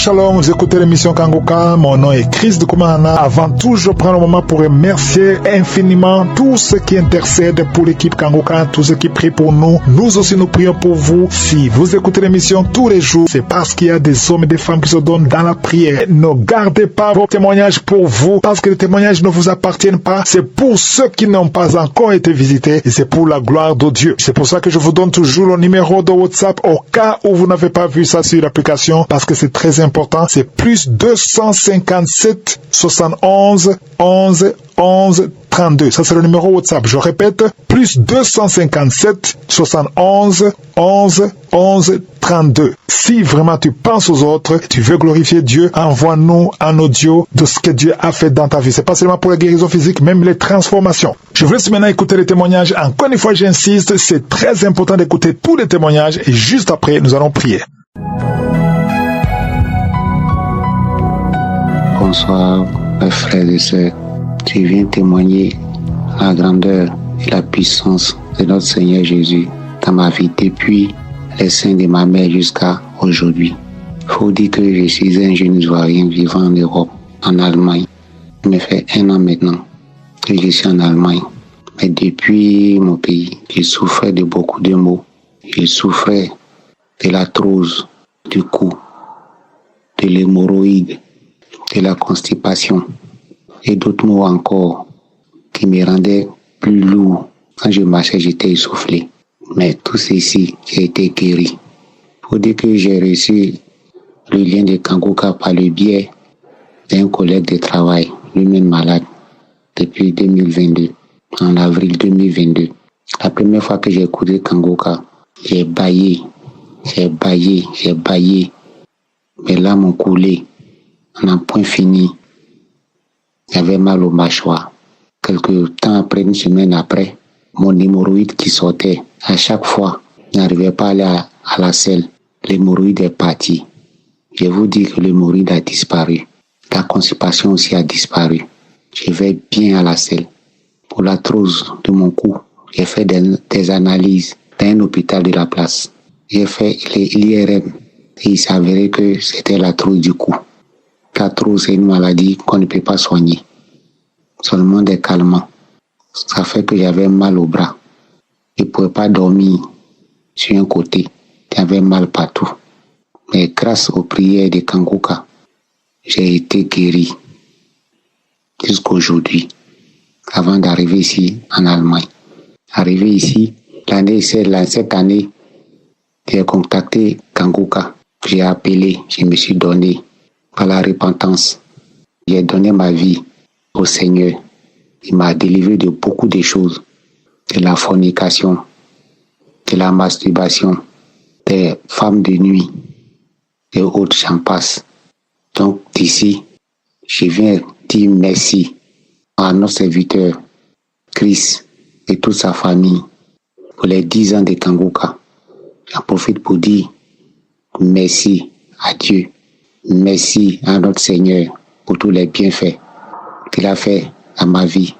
Shalom, vous écoutez l'émission Kangoka, mon nom est Chris de Koumana. Avant tout, je prends le moment pour remercier infiniment tous ceux qui intercèdent pour l'équipe Kangoka, tous ceux qui prient pour nous. Nous aussi, nous prions pour vous. Si vous écoutez l'émission tous les jours, c'est parce qu'il y a des hommes et des femmes qui se donnent dans la prière. Ne gardez pas vos témoignages pour vous, parce que les témoignages ne vous appartiennent pas. C'est pour ceux qui n'ont pas encore été visités et c'est pour la gloire de Dieu. C'est pour ça que je vous donne toujours le numéro de WhatsApp au cas où vous n'avez pas vu ça sur l'application, parce que c'est très important. C'est plus 257 71 11 11 32. Ça, c'est le numéro WhatsApp. Je répète, plus 257 71 11 11 32. Si vraiment tu penses aux autres, tu veux glorifier Dieu, envoie-nous un audio de ce que Dieu a fait dans ta vie. C'est pas seulement pour la guérison physique, même les transformations. Je vous laisse maintenant écouter les témoignages. Encore une fois, j'insiste, c'est très important d'écouter tous les témoignages et juste après, nous allons prier. Bonsoir, mes frères et sœurs. Je viens témoigner la grandeur et la puissance de notre Seigneur Jésus dans ma vie depuis les seins de ma mère jusqu'à aujourd'hui. Faut dire que je suis un jeune Ivoirien vivant en Europe, en Allemagne. Ça me fait 1 an maintenant que je suis en Allemagne. Mais depuis mon pays, je souffrais de beaucoup de maux. Je souffrais de l'arthrose du cou, de l'hémorroïde, de la constipation et d'autres maux encore qui me rendaient plus lourd. Quand je marchais, j'étais essoufflé. Mais tout ceci, j'ai été guéri. Faut dire que j'ai reçu le lien de Kangoka par le biais d'un collègue de travail, lui-même malade, depuis 2022, en avril 2022. La première fois que j'ai écouté Kangoka, j'ai baillé. Mes larmes ont coulé. On n'a point fini. J'avais mal aux mâchoires. Quelques temps après, 1 semaine après, mon hémorroïde qui sortait, à chaque fois, je n'arrivais pas à aller à la selle. L'hémorroïde est parti. Je vous dis que l'hémorroïde a disparu. La constipation aussi a disparu. Je vais bien à la selle. Pour l'arthrose de mon cou, j'ai fait des analyses dans un hôpital de la place. J'ai fait l'IRM et il s'avérait que c'était l'arthrose du cou. L'arthrose, c'est une maladie qu'on ne peut pas soigner. Seulement des calmants. Ça fait que j'avais mal au bras. Je ne pouvais pas dormir sur un côté. J'avais mal partout. Mais grâce aux prières de Kangoka, j'ai été guéri jusqu'à aujourd'hui, avant d'arriver ici en Allemagne. Arrivé ici, cette année, j'ai contacté Kangoka. J'ai appelé, je me suis donné par la repentance. J'ai donné ma vie au Seigneur. Il m'a délivré de beaucoup de choses, de la fornication, de la masturbation, des femmes de nuit, et autres, j'en passe. Donc d'ici, je viens dire merci à notre serviteur, Chris, et toute sa famille, pour les 10 ans de Kangoka. J'en profite pour dire merci à Dieu, merci à notre Seigneur pour tous les bienfaits qu'il a fait dans ma vie,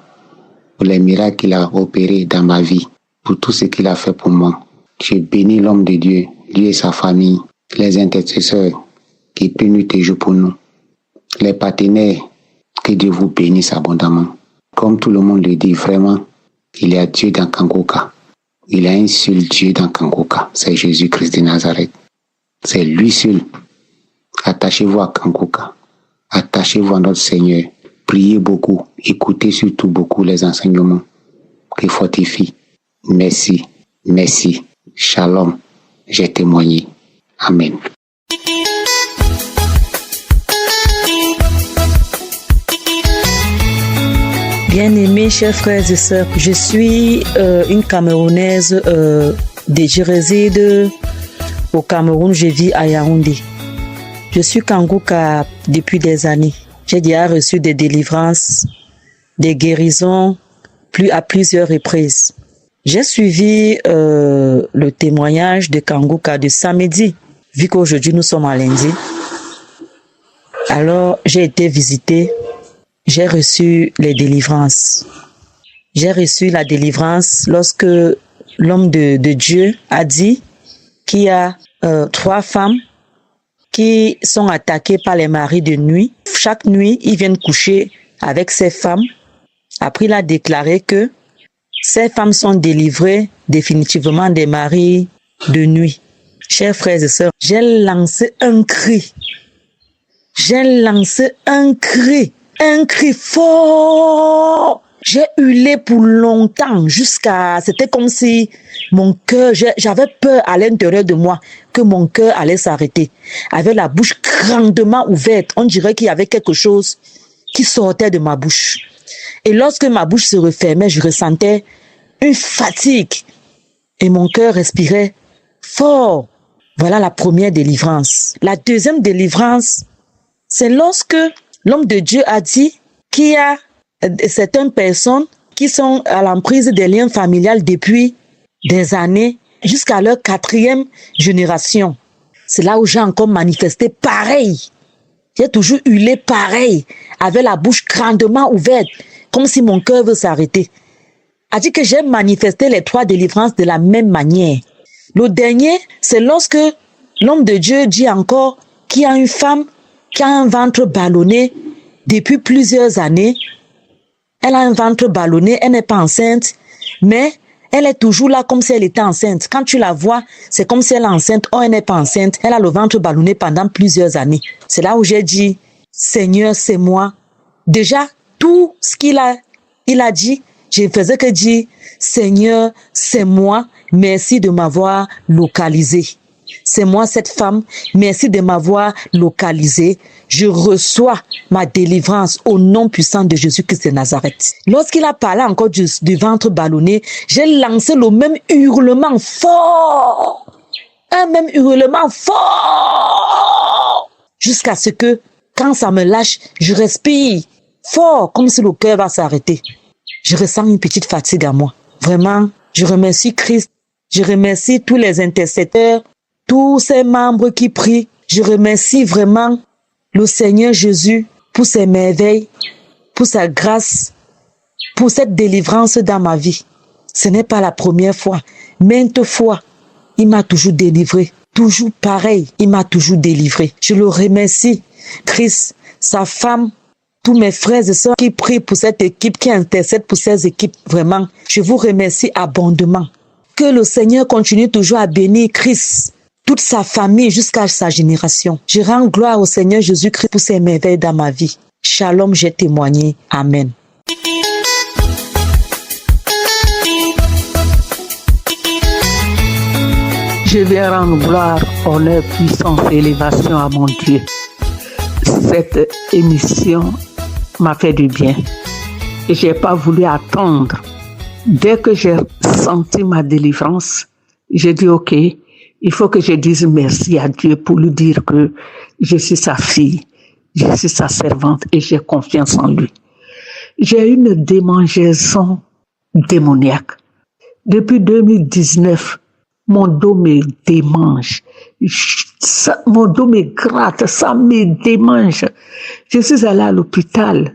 pour les miracles qu'il a opérés dans ma vie, pour tout ce qu'il a fait pour moi. Je bénis l'homme de Dieu, lui et sa famille, les intercesseurs qui prient nuit et jour pour nous, les partenaires, que Dieu vous bénisse abondamment. Comme tout le monde le dit, vraiment, il y a Dieu dans Kangoka. Il y a un seul Dieu dans Kangoka, c'est Jésus-Christ de Nazareth. C'est lui seul. Attachez-vous à Kangoka. Attachez-vous à notre Seigneur. Priez beaucoup. Écoutez surtout beaucoup les enseignements qui fortifient. Merci. Merci. Shalom. J'ai témoigné. Amen. Bien-aimés, chers frères et sœurs, je suis une Camerounaise je réside au Cameroun, je vis à Yaoundé. Je suis Kangoka depuis des années. J'ai déjà reçu des délivrances, des guérisons à plusieurs reprises. J'ai suivi le témoignage de Kangoka de samedi, vu qu'aujourd'hui nous sommes à lundi. Alors j'ai été visitée. J'ai reçu les délivrances. J'ai reçu la délivrance lorsque l'homme de Dieu a dit qu'il y a 3 femmes qui sont attaqués par les maris de nuit. Chaque nuit, ils viennent coucher avec ces femmes. Après, il a déclaré que ces femmes sont délivrées définitivement des maris de nuit. Chers frères et sœurs, j'ai lancé un cri. J'ai lancé un cri fort. J'ai hurlé pour longtemps c'était comme si mon cœur, j'avais peur à l'intérieur de moi que mon cœur allait s'arrêter. Avec la bouche grandement ouverte, on dirait qu'il y avait quelque chose qui sortait de ma bouche. Et lorsque ma bouche se refermait, je ressentais une fatigue et mon cœur respirait fort. Voilà la première délivrance. La deuxième délivrance, c'est lorsque l'homme de Dieu a dit qu'il y a certaines personnes qui sont à l'emprise des liens familiales depuis des années jusqu'à leur 4e génération. C'est là où j'ai encore manifesté pareil. J'ai toujours hurlé pareil, avec la bouche grandement ouverte, comme si mon cœur veut s'arrêter. A dit que j'ai manifesté les 3 délivrances de la même manière. Le dernier, c'est lorsque l'homme de Dieu dit encore qu'il y a une femme qui a un ventre ballonné depuis plusieurs années. Elle a un ventre ballonné, elle n'est pas enceinte, mais elle est toujours là comme si elle était enceinte. Quand tu la vois, c'est comme si elle est enceinte. Oh, elle n'est pas enceinte. Elle a le ventre ballonné pendant plusieurs années. C'est là où j'ai dit, Seigneur, c'est moi. Déjà, tout ce qu'il a dit, je ne faisais que dire, Seigneur, c'est moi. Merci de m'avoir localisé. C'est moi cette femme. Merci de m'avoir localisé. Je reçois ma délivrance au nom puissant de Jésus-Christ de Nazareth. Lorsqu'il a parlé encore du ventre ballonné, j'ai lancé le même hurlement fort. Un même hurlement fort. Jusqu'à ce que, quand ça me lâche, je respire fort, comme si le cœur va s'arrêter. Je ressens une petite fatigue à moi. Vraiment, je remercie Christ. Je remercie tous les intercesseurs, tous ces membres qui prient. Je remercie vraiment le Seigneur Jésus pour ses merveilles, pour sa grâce, pour cette délivrance dans ma vie. Ce n'est pas la première fois. Maintes fois, il m'a toujours délivré. Toujours pareil, il m'a toujours délivré. Je le remercie, Christ, sa femme, tous mes frères et sœurs qui prient pour cette équipe, qui intercèdent pour ces équipes. Vraiment, je vous remercie abondamment. Que le Seigneur continue toujours à bénir Christ, toute sa famille jusqu'à sa génération. Je rends gloire au Seigneur Jésus-Christ pour ses merveilles dans ma vie. Shalom, j'ai témoigné. Amen. Je vais rendre gloire, honneur, puissance et élévation à mon Dieu. Cette émission m'a fait du bien. Et je n'ai pas voulu attendre. Dès que j'ai senti ma délivrance, j'ai dit ok, il faut que je dise merci à Dieu pour lui dire que je suis sa fille, je suis sa servante et j'ai confiance en lui. J'ai une démangeaison démoniaque. Depuis 2019, mon dos me démange. Mon dos me gratte, ça me démange. Je suis allée à l'hôpital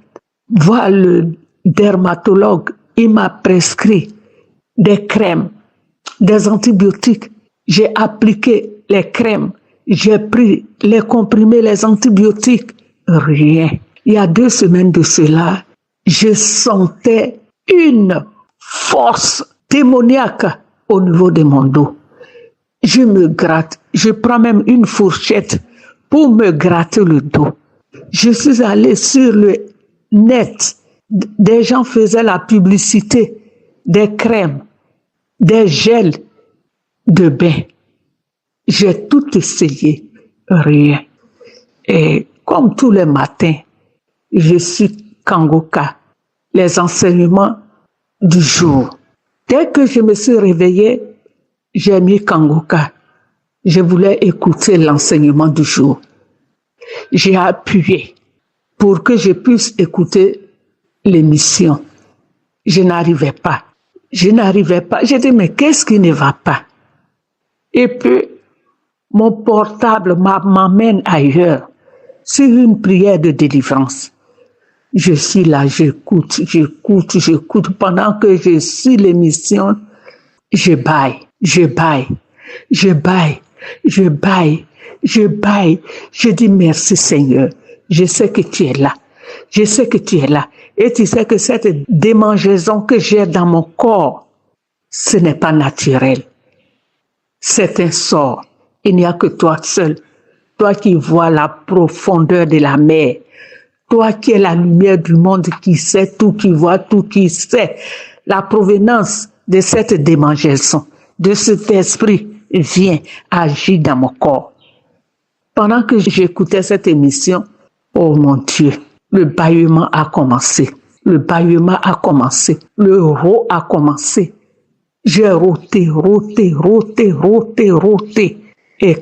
voir le dermatologue. Il m'a prescrit des crèmes, des antibiotiques. J'ai appliqué les crèmes, j'ai pris les comprimés, les antibiotiques. Rien. Il y a 2 semaines de cela, je sentais une force démoniaque au niveau de mon dos. Je me gratte. Je prends même une fourchette pour me gratter le dos. Je suis allée sur le net. Des gens faisaient la publicité des crèmes, des gels de bain. J'ai tout essayé. Rien. Et comme tous les matins, je suis Kangoka. Les enseignements du jour. Dès que je me suis réveillée, j'ai mis Kangoka. Je voulais écouter l'enseignement du jour. J'ai appuyé pour que je puisse écouter l'émission. Je n'arrivais pas. J'ai dit, mais qu'est-ce qui ne va pas? Et puis, mon portable m'amène ailleurs, sur une prière de délivrance. Je suis là, j'écoute. Pendant que je suis l'émission, je baille. je baille, je dis merci Seigneur. Je sais que tu es là. Je sais que tu es là. Et tu sais que cette démangeaison que j'ai dans mon corps, ce n'est pas naturel. C'est un sort. Il n'y a que toi seul. Toi qui vois la profondeur de la mer. Toi qui es la lumière du monde, qui sait tout, qui voit tout, qui sait la provenance de cette démangeaison, de cet esprit, viens agir dans mon corps. Pendant que j'écoutais cette émission, oh mon Dieu, le bâillement a commencé. Le bâillement a commencé. Le rot a commencé. J'ai roté. Et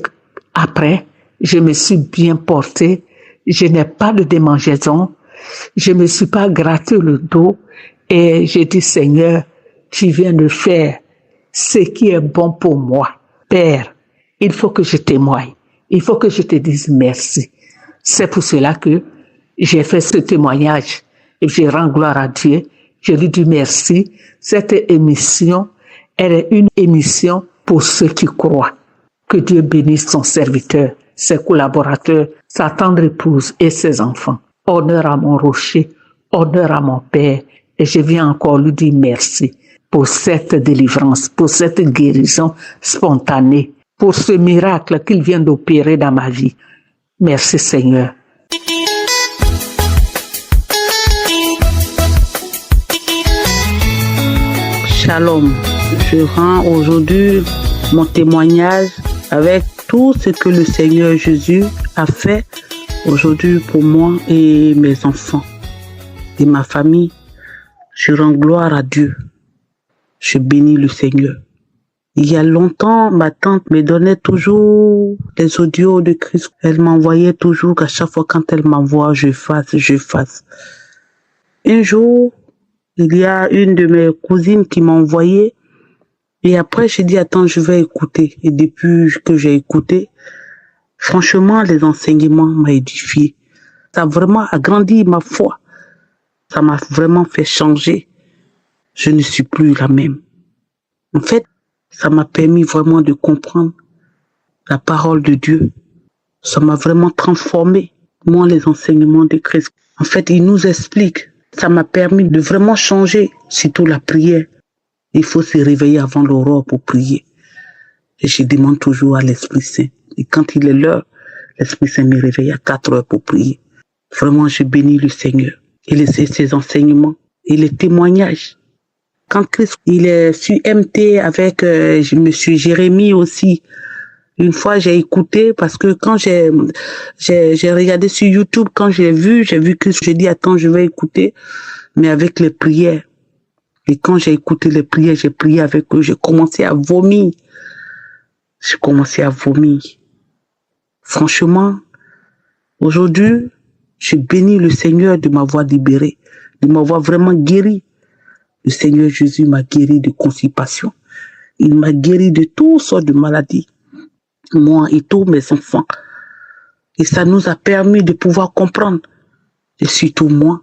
après, je me suis bien portée. Je n'ai pas de démangeaison. Je ne me suis pas gratté le dos. Et j'ai dit, Seigneur, tu viens de faire ce qui est bon pour moi. Père, il faut que je témoigne. Il faut que je te dise merci. C'est pour cela que j'ai fait ce témoignage. Et je rends gloire à Dieu. Je lui dis merci. Cette émission, elle est une émission pour ceux qui croient. Que Dieu bénisse son serviteur, ses collaborateurs, sa tendre épouse et ses enfants. Honneur à mon rocher, honneur à mon Père. Et je viens encore lui dire merci pour cette délivrance, pour cette guérison spontanée, pour ce miracle qu'il vient d'opérer dans ma vie. Merci Seigneur. Shalom. Je rends aujourd'hui mon témoignage avec tout ce que le Seigneur Jésus a fait aujourd'hui pour moi et mes enfants et ma famille. Je rends gloire à Dieu. Je bénis le Seigneur. Il y a longtemps, ma tante me donnait toujours des audios de Christ. Elle m'envoyait toujours qu'à chaque fois quand elle m'envoie, je fasse. Un jour, il y a une de mes cousines qui m'a envoyé. Et après, j'ai dit, attends, je vais écouter. Et depuis que j'ai écouté, franchement, les enseignements m'ont édifié. Ça a vraiment agrandi ma foi. Ça m'a vraiment fait changer. Je ne suis plus la même. En fait, ça m'a permis vraiment de comprendre la parole de Dieu. Ça m'a vraiment transformé, moi, les enseignements de Christ. En fait, il nous explique. Ça m'a permis de vraiment changer, surtout la prière. Il faut se réveiller avant l'aurore pour prier. Et je demande toujours à l'Esprit Saint. Et quand il est l'heure, l'Esprit Saint me réveille à 4 heures pour prier. Vraiment, je bénis le Seigneur. Et ses enseignements et les témoignages. Quand Christ, il est sur MT avec monsieur Jérémie aussi. Une fois, j'ai écouté parce que quand j'ai regardé sur YouTube, quand j'ai vu Christ, j'ai dit, attends, je vais écouter, mais avec les prières. Et quand j'ai écouté les prières, j'ai prié avec eux, j'ai commencé à vomir. Franchement, aujourd'hui, je bénis le Seigneur de m'avoir libéré, de m'avoir vraiment guéri. Le Seigneur Jésus m'a guéri de constipation. Il m'a guéri de toutes sortes de maladies. Moi et tous mes enfants. Et ça nous a permis de pouvoir comprendre. Et surtout moi,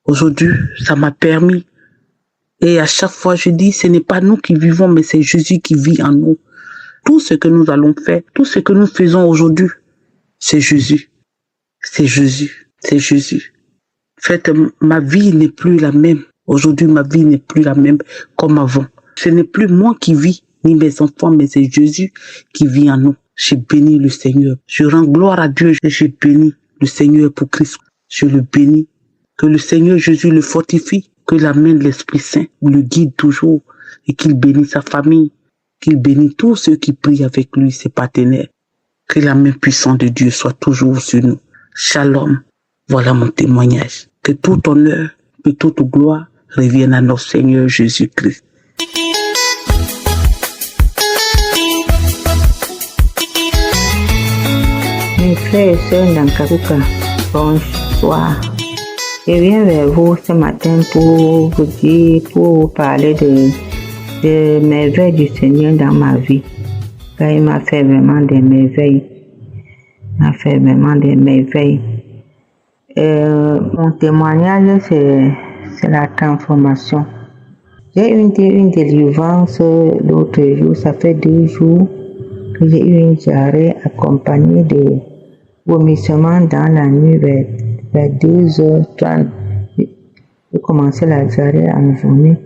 aujourd'hui, ça m'a permis. Et à chaque fois, je dis, ce n'est pas nous qui vivons, mais c'est Jésus qui vit en nous. Tout ce que nous allons faire, tout ce que nous faisons aujourd'hui, c'est Jésus. C'est Jésus. C'est Jésus. En fait, ma vie n'est plus la même. Aujourd'hui, ma vie n'est plus la même comme avant. Ce n'est plus moi qui vis, ni mes enfants, mais c'est Jésus qui vit en nous. Je bénis le Seigneur. Je rends gloire à Dieu. Je bénis le Seigneur pour Christ. Je le bénis. Que le Seigneur Jésus le fortifie. Que la main de l'Esprit Saint le guide toujours. Et qu'il bénisse sa famille. Qu'il bénisse tous ceux qui prient avec lui, ses partenaires. Que la main puissante de Dieu soit toujours sur nous. Shalom. Voilà mon témoignage. Que tout honneur, que toute gloire revienne à notre Seigneur Jésus-Christ. Mes frères et sœurs d'Ankaruka, bonsoir. Je viens vers vous ce matin pour vous dire, pour vous parler de merveilles du Seigneur dans ma vie. Car il m'a fait vraiment des merveilles. Mon témoignage, c'est la transformation. J'ai eu une délivrance l'autre jour, ça fait 2 jours que j'ai eu une diarrhée accompagnée de vomissements dans la nuit vers 2h30. J'ai commencé la diarrhée en journée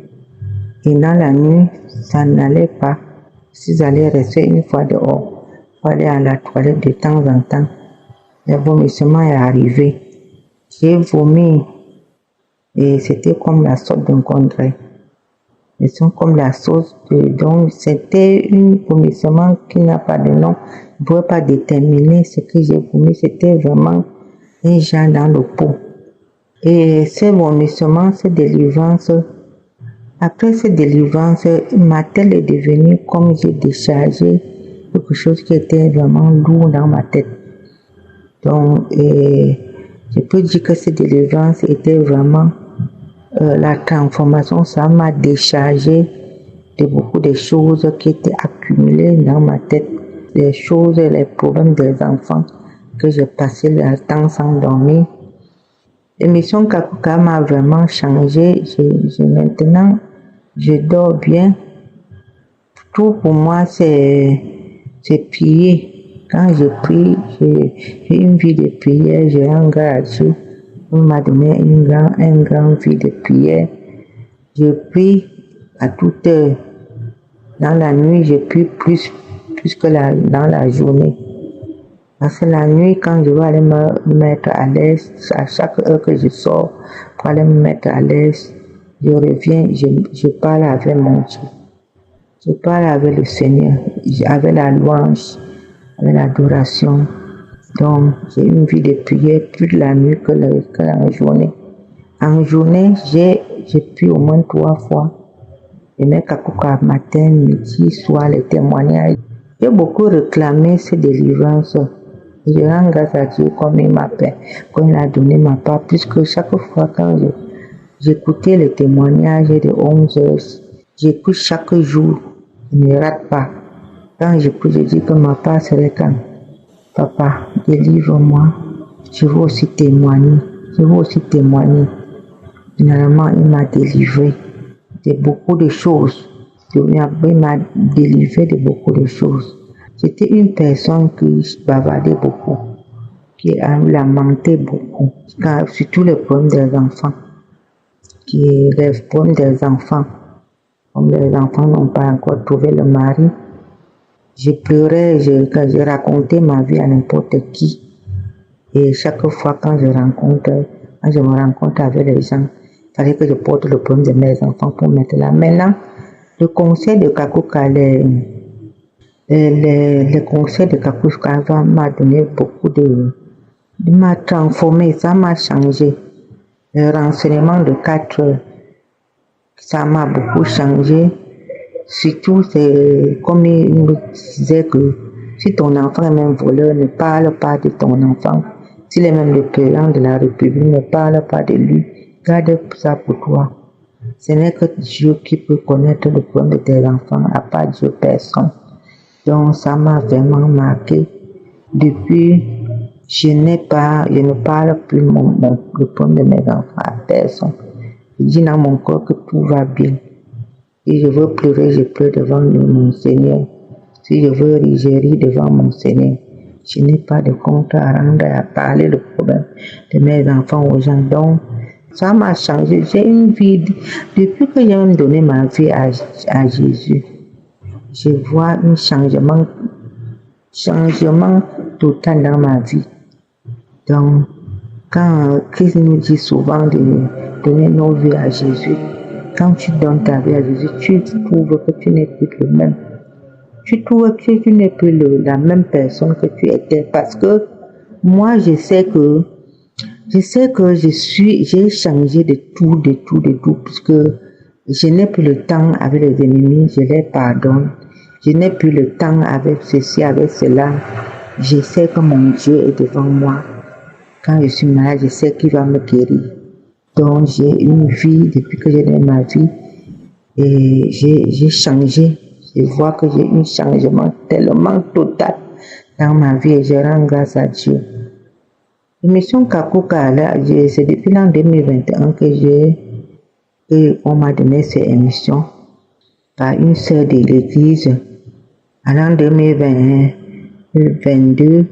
et dans la nuit, ça n'allait pas. Si j'allais rester une fois dehors, il fallait aller à la toilette de temps en temps. Le vomissement est arrivé. J'ai vomi et c'était comme la sorte d'un congrès. Ils sont comme la sauce. Donc, c'était un vomissement qui n'a pas de nom. Je ne pouvais pas déterminer ce que j'ai vomi. C'était vraiment un genre dans le pot. Et ce vomissement, cette délivrance, après cette délivrance, ma tête est devenue comme j'ai déchargé quelque chose qui était vraiment lourd dans ma tête. Donc, je peux dire que cette délivrance était vraiment la transformation. Ça m'a déchargé de beaucoup de choses qui étaient accumulées dans ma tête. Les choses, les problèmes des enfants que j'ai passé le temps sans dormir. L'émission Kakuka m'a vraiment changé. Maintenant, je dors bien. Tout pour moi, c'est prier. Quand je prie, j'ai une vie de prière, je rends grâce à Dieu. On m'a donné une grande vie de prière. Je prie à toute heure. Dans la nuit, je prie plus que dans la journée. Parce que la nuit, quand je vais aller me mettre à l'aise, à chaque heure que je sors pour aller me mettre à l'aise, je reviens, je parle avec mon Dieu. Je parle avec le Seigneur, avec la louange, avec l'adoration. Donc, j'ai une vie de prière plus la nuit que la journée. En journée, j'ai pris au moins 3 fois. Je mets Kakuka matin, midi, soir, les témoignages. J'ai beaucoup réclamé ces délivrances. Je rends grâce à Dieu comme il m'a fait, comme il a donné ma part, puisque chaque fois quand j'écoutais les témoignages de 11 heures, j'écoute chaque jour, je ne rate pas. Quand j'écoute, je dis que ma part serait quand? Papa, délivre-moi, je veux aussi témoigner, Finalement, il m'a délivré de beaucoup de choses. Il m'a délivré de beaucoup de choses. C'était une personne qui bavardait beaucoup, qui lamentait beaucoup, surtout les problèmes des enfants. Les problèmes des enfants. Comme les enfants n'ont pas encore trouvé le mari, je pleurais, je racontais ma vie à n'importe qui. Et chaque fois quand je me rencontre avec les gens, il fallait que je porte le problème de mes enfants pour mettre là. Maintenant, le conseil de Kakuka, les conseils de Kakuka m'a donné beaucoup m'a transformé, ça m'a changé. Le renseignement de 4 heures, ça m'a beaucoup changé. Surtout, c'est comme il me disait que si ton enfant est même voleur, ne parle pas de ton enfant. S'il est même le président de la République, ne parle pas de lui. Garde ça pour toi. Ce n'est que Dieu qui peut connaître le problème de tes enfants, à part Dieu, personne. Donc, ça m'a vraiment marqué. Depuis, je ne parle plus le problème de mes enfants à personne. Je dis dans mon corps que tout va bien. Si je veux pleurer, je pleure devant mon Seigneur. Si je veux rire, je ris devant mon Seigneur. Je n'ai pas de compte à rendre à parler le problème de mes enfants aux gens. Donc, ça m'a changé. J'ai une vie. Depuis que j'ai donné ma vie à Jésus, je vois un changement total dans ma vie. Donc, quand Christ nous dit souvent de donner nos vies à Jésus, quand tu donnes ta vie à Jésus, tu trouves que tu n'es plus le même. Tu trouves que tu n'es plus la même personne que tu étais. Parce que moi, je sais que j'ai changé de tout, puisque je n'ai plus le temps avec les ennemis, je les pardonne. Je n'ai plus le temps avec ceci, avec cela. Je sais que mon Dieu est devant moi. Quand je suis malade, je sais qu'il va me guérir. Donc, j'ai une vie, depuis que j'ai donné ma vie, et j'ai changé. Je vois que j'ai eu un changement tellement total dans ma vie et je rends grâce à Dieu. L'émission Kakuka, là, c'est depuis l'an 2021 que on m'a donné cette émission par une sœur de l'église En l'an 2022,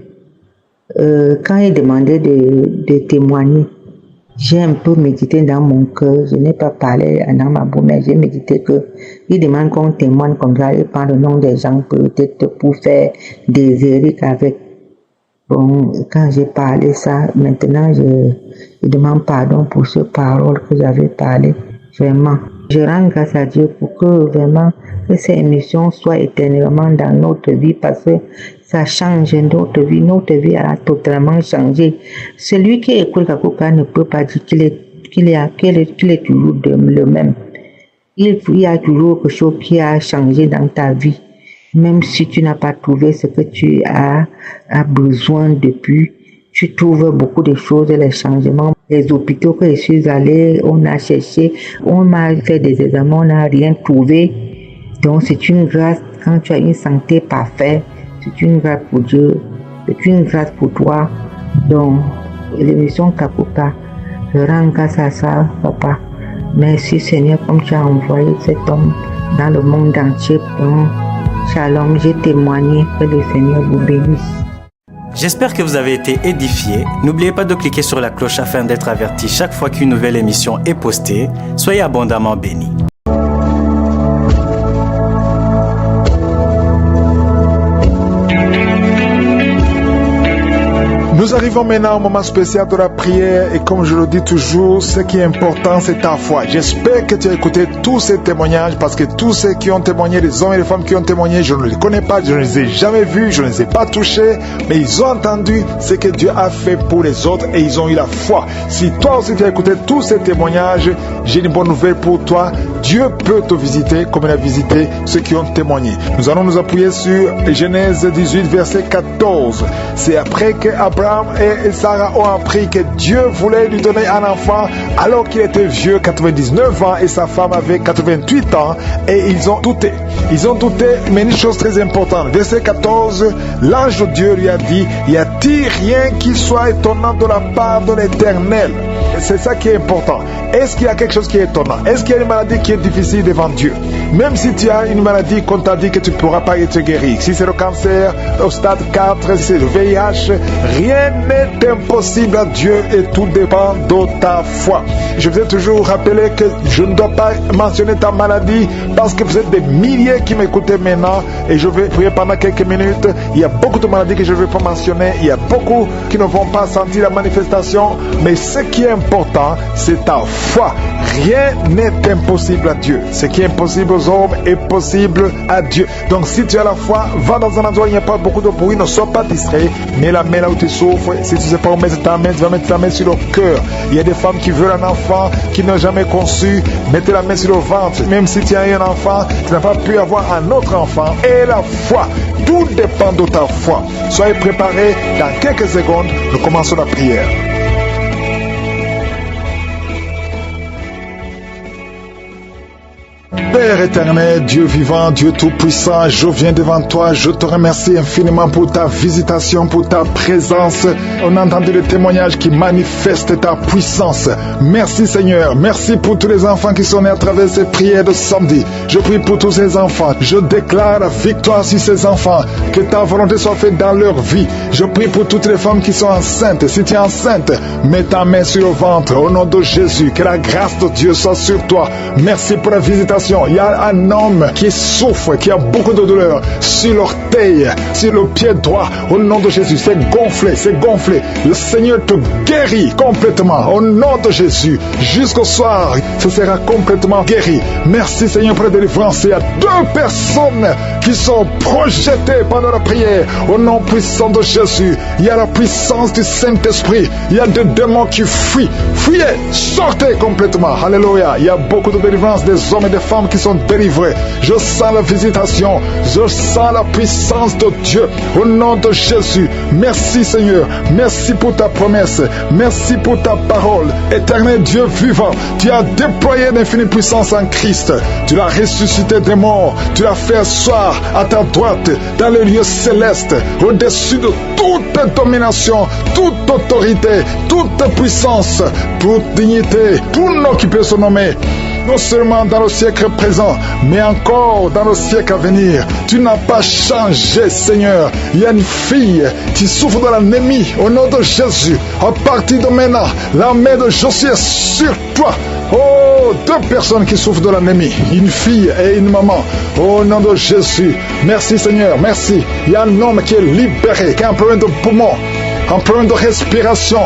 quand il demandait de témoigner, j'ai un peu médité dans mon cœur. Je n'ai pas parlé à Namabou, mais j'ai médité que il demande qu'on témoigne comme ça, il prend le nom des gens peut-être pour faire desériques avec. Bon, quand j'ai parlé ça, maintenant je demande pardon pour ces paroles que j'avais parlé. Vraiment, je rends grâce à Dieu pour que vraiment que ces émissions soient éternellement dans notre vie parce que ça change notre vie. Notre vie a totalement changé. Celui qui écoute Kakuka ne peut pas dire qu'il est toujours le même. Il y a toujours quelque chose qui a changé dans ta vie. Même si tu n'as pas trouvé ce que tu as besoin depuis, tu trouves beaucoup de choses, les changements. Les hôpitaux que je suis allée, on a cherché, on m'a fait des examens, on n'a rien trouvé. Donc c'est une grâce quand tu as une santé parfaite, c'est une grâce pour Dieu, c'est une grâce pour toi. Donc l'émission Kakuka, je rends grâce à ça, papa. Merci Seigneur comme tu as envoyé cet homme dans le monde entier. Donc, Shalom, j'ai témoigné, que le Seigneur vous bénisse. J'espère que vous avez été édifiés. N'oubliez pas de cliquer sur la cloche afin d'être averti chaque fois qu'une nouvelle émission est postée. Soyez abondamment bénis. Nous arrivons maintenant au moment spécial de la prière et comme je le dis toujours, ce qui est important c'est ta foi. J'espère que tu as écouté tous ces témoignages parce que tous ceux qui ont témoigné, les hommes et les femmes qui ont témoigné, je ne les connais pas, je ne les ai jamais vus, je ne les ai pas touchés, mais ils ont entendu ce que Dieu a fait pour les autres et ils ont eu la foi. Si toi aussi tu as écouté tous ces témoignages, j'ai une bonne nouvelle pour toi. Dieu peut te visiter comme il a visité ceux qui ont témoigné. Nous allons nous appuyer sur Genèse 18 verset 14. C'est après que Abraham et Sarah ont appris que Dieu voulait lui donner un enfant alors qu'il était vieux, 99 ans, et sa femme avait 88 ans, et ils ont douté. Ils ont douté, mais une chose très importante. Verset 14, l'ange de Dieu lui a dit, y a-t-il rien qui soit étonnant de la part de l'Éternel? C'est ça qui est important. Est-ce qu'il y a quelque chose qui est étonnant? Est-ce qu'il y a une maladie qui est difficile devant Dieu? Même si tu as une maladie qu'on t'a dit que tu ne pourras pas être guéri, si c'est le cancer au stade 4, si c'est le VIH, rien n'est impossible à Dieu et tout dépend de ta foi. Je vous ai toujours rappelé que je ne dois pas mentionner ta maladie parce que vous êtes des milliers qui m'écoutez maintenant et je vais prier pendant quelques minutes. Il y a beaucoup de maladies que je ne vais pas mentionner, il y a beaucoup qui ne vont pas sentir la manifestation, mais ce qui est important, c'est ta foi. Rien n'est impossible à Dieu. Ce qui est impossible aux hommes est possible à Dieu. Donc si tu as la foi, va dans un endroit où il n'y a pas beaucoup de bruit, ne sois pas distrait, mets la main là où tu souffres. Si tu ne sais pas où mettre ta main, tu vas mettre ta main sur le cœur. Il y a des femmes qui veulent un enfant, qui n'ont jamais conçu, mettez la main sur le ventre. Même si tu as eu un enfant, tu n'as pas pu avoir un autre enfant. Et la foi, tout dépend de ta foi. Soyez préparés, dans quelques secondes, nous commençons la prière. Père éternel, Dieu vivant, Dieu tout-puissant, je viens devant toi, je te remercie infiniment pour ta visitation, pour ta présence. On a entendu le témoignage qui manifeste ta puissance. Merci Seigneur, merci pour tous les enfants qui sont nés à travers ces prières de samedi. Je prie pour tous ces enfants, je déclare la victoire sur ces enfants, que ta volonté soit faite dans leur vie. Je prie pour toutes les femmes qui sont enceintes. Si tu es enceinte, mets ta main sur le ventre, au nom de Jésus, que la grâce de Dieu soit sur toi. Merci pour la visitation. Il y a un homme qui souffre, qui a beaucoup de douleur sur l'orteil, sur le pied droit. Au nom de Jésus, c'est gonflé, c'est gonflé. Le Seigneur te guérit complètement. Au nom de Jésus, jusqu'au soir, ce sera complètement guéri. Merci Seigneur pour la délivrance. Il y a 2 personnes qui sont projetées pendant la prière. Au nom puissant de Jésus, il y a la puissance du Saint-Esprit. Il y a des démons qui fuient. Fuyez, sortez complètement. Alléluia. Il y a beaucoup de délivrance des hommes et des femmes qui sont délivrés. Je sens la visitation, je sens la puissance de Dieu au nom de Jésus. Merci Seigneur, merci pour ta promesse, merci pour ta parole. Éternel Dieu vivant, tu as déployé l'infinie puissance en Christ. Tu l'as ressuscité des morts, tu l'as fait asseoir à ta droite dans les lieux célestes, au-dessus de toute domination, toute autorité, toute puissance, toute dignité, tout nom qui peut se nommer. non seulement dans le siècle présent, mais encore dans le siècle à venir. Tu n'as pas changé, Seigneur. Il y a une fille qui souffre de l'anémie. Au nom de Jésus, à partir de maintenant, la main de Josué est sur toi. Oh, 2 personnes qui souffrent de l'anémie, une fille et une maman. Au nom de Jésus, merci Seigneur, merci. Il y a un homme qui est libéré, qui a un problème de poumon, un problème de respiration.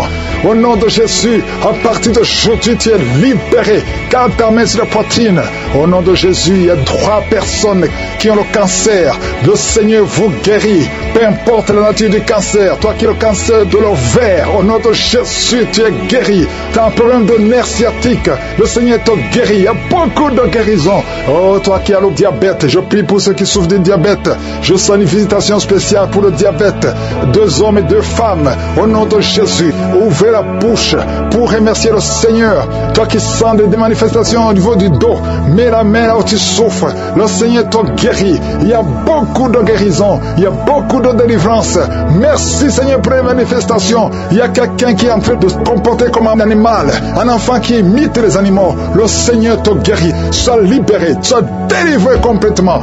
Au nom de Jésus, à partir d'aujourd'hui, tu es libéré. Quand ta main sur la poitrine, au nom de Jésus, il y a 3 personnes qui ont le cancer. Le Seigneur vous guérit. Peu importe la nature du cancer, toi qui as le cancer de l'ovaire, au nom de Jésus, tu es guéri. Tu as un problème de nerf sciatique, le Seigneur te guérit. Il y a beaucoup de guérisons. Oh, toi qui as le diabète, je prie pour ceux qui souffrent du diabète. Je sens une visitation spéciale pour le diabète. 2 hommes et 2 femmes, au nom de Jésus, ouvrez la bouche pour remercier le Seigneur. Toi qui sens des manifestations au niveau du dos, mets la main là où tu souffres. Le Seigneur te guérit. Il y a beaucoup de guérisons. Il y a beaucoup de délivrance. Merci Seigneur pour les manifestations. Il y a quelqu'un qui est en train de se comporter comme un animal, un enfant qui imite les animaux. Le Seigneur te guérit. Sois libéré, sois délivré complètement.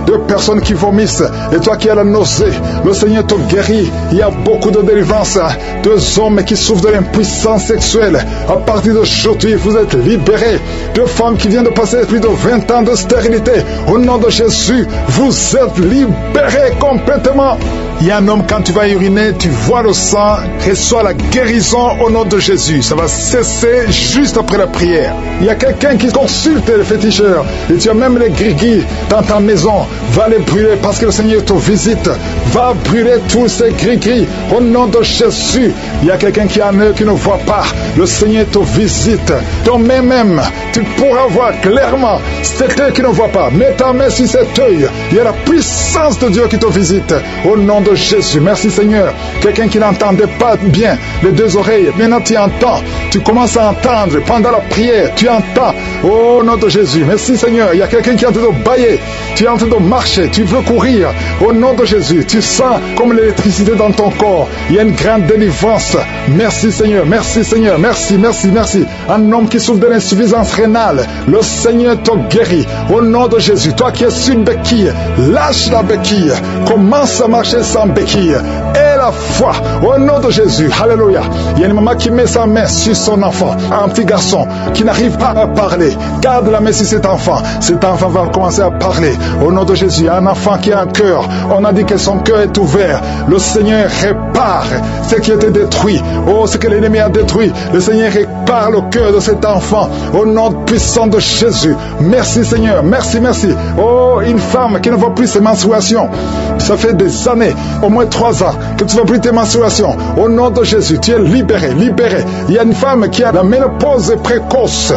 2 personnes qui vomissent et toi qui as la nausée, le Seigneur te guérit. Il y a beaucoup de délivrance. 2 hommes qui souffrent de l'impuissance sexuelle, à partir d'aujourd'hui vous êtes libérés. 2 femmes qui viennent de passer plus de 20 ans de stérilité, au nom de Jésus vous êtes libérés complètement. Il y a un homme, quand tu vas uriner, tu vois le sang, reçois la guérison au nom de Jésus. Ça va cesser juste après la prière. Il y a quelqu'un qui consulte les féticheurs et tu as même les gris-gris dans ta maison. Va les brûler parce que le Seigneur te visite. Va brûler tous ces gris-gris au nom de Jésus. Il y a quelqu'un qui a un œil qui ne voit pas. Le Seigneur te visite. Ton main même, tu pourras voir clairement cet œil qui ne voit pas. Mets ta main sur cet œil. Il y a la puissance de Dieu qui te visite. Au nom de Jésus. Merci Seigneur. Quelqu'un qui n'entendait pas bien les 2 oreilles. Maintenant tu entends. Tu commences à entendre pendant la prière. Tu entends. Au nom de Jésus. Merci Seigneur. Il y a quelqu'un qui est en train de bailler. Tu es en train de marcher. Tu veux courir. Au nom de Jésus. Tu sens comme l'électricité dans ton corps. Il y a une grande délivrance. Merci Seigneur. Merci Seigneur. Merci, merci, merci. Un homme qui souffre de l'insuffisance rénale. Le Seigneur te guérit. Au nom de Jésus. Toi qui es sur une béquille, lâche la béquille. Commence à marcher sans béquille. Et la foi. Au nom de Jésus. Alléluia. Il y a une maman qui met sa main sur son enfant. Un petit garçon qui n'arrive pas à parler. Garde la main sur cet enfant. Cet enfant va commencer à parler. Au nom de Jésus. Il y a un enfant qui a un cœur. On a dit que son cœur est ouvert. Le Seigneur répare ce qui était détruit. Oh, ce que l'ennemi a détruit. Le Seigneur répare le cœur de cet enfant. Au nom puissant de Jésus. Merci Seigneur. Merci, merci. Oh, une femme qui ne voit plus ses menstruations. Ça fait des années, au moins 3 ans, que tu ne vois plus tes menstruations. Au nom de Jésus, tu es libéré, libéré. Il y a une femme qui a la ménopause précoce.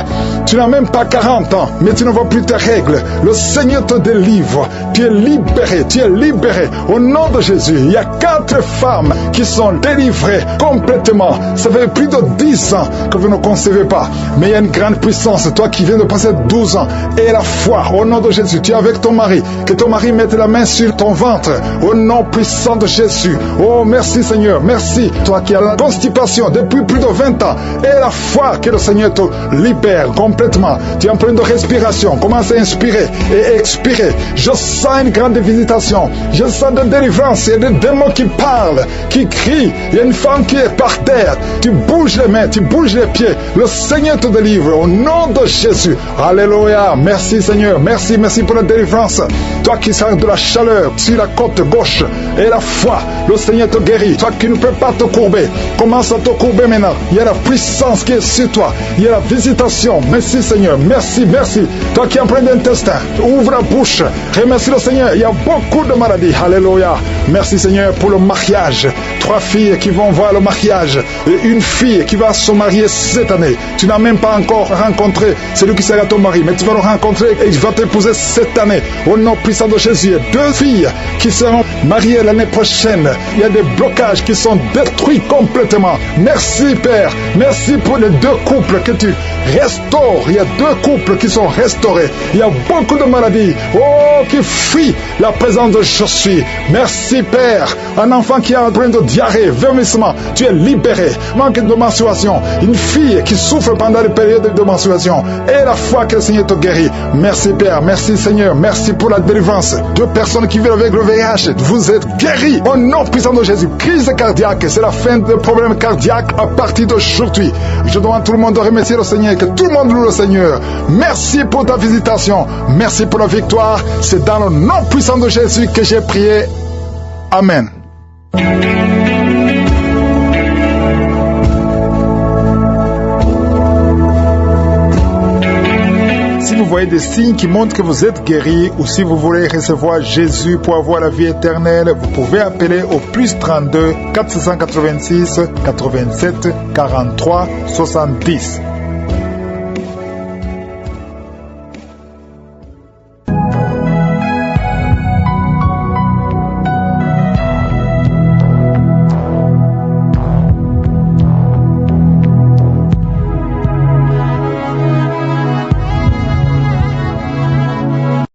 Tu n'as même pas 40 ans, mais tu ne vois plus tes règles. Le Seigneur te délivre. Tu es libéré, tu es libéré. Au nom de Jésus, il y a 4 femmes qui sont délivrées complètement. Ça fait plus de 10 ans que vous ne concevez pas. Mais il y a une grande puissance. Toi qui viens de passer 12 ans, et la foi, au nom de Jésus, tu es avec ton mari. Que ton mari mette la main sur ton ventre. Au nom puissant de Jésus. Oh, merci Seigneur, merci. Toi qui as la constipation depuis plus de 20 ans, et la foi que le Seigneur te libère complètement. Tu es en problème de respiration. Commence à inspirer et expirer. Je sens une grande visitation. Je sens de délivrance. Il y a des démons qui parlent, qui crient. Il y a une femme qui est par terre. Tu bouges les mains, tu bouges les pieds. Le Seigneur te délivre au nom de Jésus. Alléluia. Merci Seigneur. Merci, merci pour la délivrance. Toi qui sens de la chaleur sur la côte gauche et la foi, le Seigneur te guérit. Toi qui ne peux pas te courber, commence à te courber maintenant. Il y a la puissance qui est sur toi. Il y a la visitation. Merci Seigneur. Merci, merci. Toi qui es en plein d'intestin, ouvre la bouche. Remercie le Seigneur. Il y a beaucoup de maladies. Alléluia. Merci Seigneur pour le mariage. 3 filles qui vont voir le mariage et une fille qui va se marier cette année. Tu n'as même pas encore rencontré celui qui sera ton mari, mais tu vas le rencontrer et il va t'épouser cette année. Au nom puissant de Jésus, 2 filles qui seront mariés l'année prochaine. Il y a des blocages qui sont détruits complètement. Merci Père. Merci pour les 2 couples que tu restaures. Il y a 2 couples qui sont restaurés. Il y a beaucoup de maladies. Oh, qui fuient la présence de Jésus. Merci Père. Un enfant qui est en train de diarrhée, vomissement, tu es libéré. Manque de menstruation. Une fille qui souffre pendant les périodes de menstruation. Et la foi que le Seigneur te guérit. Merci Père. Merci Seigneur. Merci pour la délivrance. 2 personnes qui vivent avec le VIH. Vous êtes guéris. Au nom puissant de Jésus. Crise cardiaque. C'est la fin des problèmes cardiaques à partir d'aujourd'hui. Je demande à tout le monde de remercier le Seigneur. Que tout le monde loue le Seigneur. Merci pour ta visitation. Merci pour la victoire. C'est dans le nom puissant de Jésus que j'ai prié. Amen. Si vous voyez des signes qui montrent que vous êtes guéri, ou si vous voulez recevoir Jésus pour avoir la vie éternelle, vous pouvez appeler au plus 32 486 87 43 70.